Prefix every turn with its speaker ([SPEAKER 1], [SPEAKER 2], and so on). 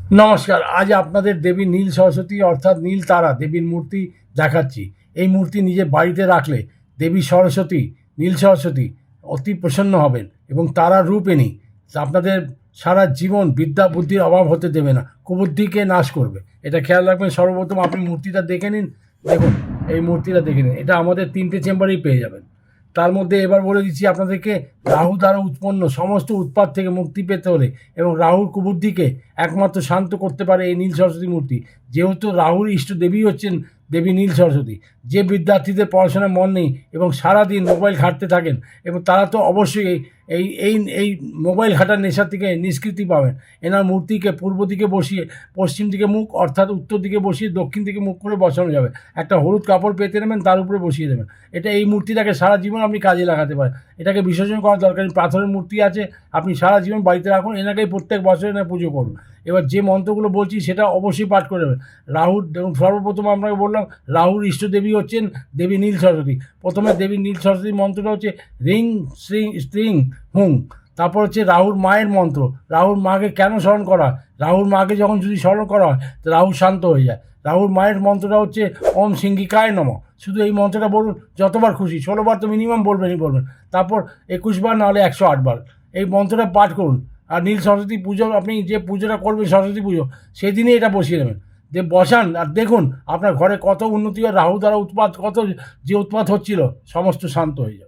[SPEAKER 1] নমস্কার। আজ আপনাদের দেবী নীল সরস্বতী অর্থাৎ নীল তারা দেবীর মূর্তি দেখাচ্ছি। এই মূর্তি নিজের বাড়িতে রাখলে দেবী সরস্বতী, নীল সরস্বতী অতি প্রসন্ন হবেন এবং তারার রূপ এনেই আপনাদের সারা জীবন বিদ্যা বুদ্ধির অভাব হতে দেবে না, কুবুদ্ধিকে নাশ করবে। এটা খেয়াল রাখবেন। সর্বপ্রথম আপনি মূর্তিটা দেখে নিন। দেখুন, এই মূর্তিটা দেখে নিন। এটা আমাদের 3টে চেম্বারেই পেয়ে যাবেন। তার মধ্যে এবার বলে দিচ্ছি আপনাদেরকে, রাহু দ্বারা উৎপন্ন সমস্ত উৎপাত থেকে মুক্তি পেতে হলে এবং রাহুর কুবুদ্ধিকে একমাত্র শান্ত করতে পারে এই নীল সরস্বতী মূর্তি। যেহেতু রাহুর ইষ্ট দেবী হচ্ছেন দেবী নীল সরস্বতী। যে বিদ্যার্থীদের পড়াশোনায় মন নেই এবং সারাদিন মোবাইল ঘাঁটতে থাকেন, এবং তারা তো অবশ্যই এই এই এই মোবাইল ঘাঁটার নেশা থেকে নিষ্কৃতি পাবেন। এনার মূর্তিকে পূর্ব দিকে বসিয়ে, পশ্চিম দিকে মুখ অর্থাৎ উত্তর দিকে বসিয়ে, দক্ষিণ দিকে মুখ করে বসানো যাবে। একটা হলুদ কাপড় পেতে নেবেন, তার উপরে বসিয়ে দেবেন। এই মূর্তিটাকে সারা জীবন আপনি কাজে লাগাতে পারেন। এটাকে বিসর্জন করার দরকার নেই। পাথরের মূর্তি আছে, আপনি সারা জীবন বাড়িতে রাখুন। এনাকেই প্রত্যেক বছর এনে পুজো করুন। এবার যে মন্ত্রগুলো বলছি সেটা অবশ্যই পাঠ করে নেবেন। রাহুর, এবং সর্বপ্রথম আপনাকে বললাম, রাহুর ইষ্টদেবী হচ্ছেন দেবী নীল সরস্বতী। প্রথমে দেবী নীল সরস্বতীর মন্ত্রটা হচ্ছে রিং শ্রিং স্ত্রিং হুং। তারপর হচ্ছে রাহুর মায়ের মন্ত্র। রাহুর মাকে কেন স্মরণ করা হয়? রাহুর মাকে যখন যদি স্মরণ করা হয় তো রাহু শান্ত হয়ে যায়। রাহুর মায়ের মন্ত্রটা হচ্ছে ওম সিংহিকায় নমঃ। শুধু এই মন্ত্রটা বলুন, যতবার খুশি, 16 বার তো মিনিমাম বলবেনই বলবেন। তারপর 21 বার, নাহলে 108 বার এই মন্ত্রটা পাঠ করুন। আর নীল সরস্বতী পুজো, আপনি যে পুজোটা করবেন সরস্বতী পুজো, সেদিনই এটা বসিয়ে দেবেন। যে বসান আর দেখুন আপনার ঘরে কত উন্নতি হয়। রাহু দ্বারা উৎপাত, কত যে উৎপাত হচ্ছিল সমস্ত শান্ত হয়ে যাবে।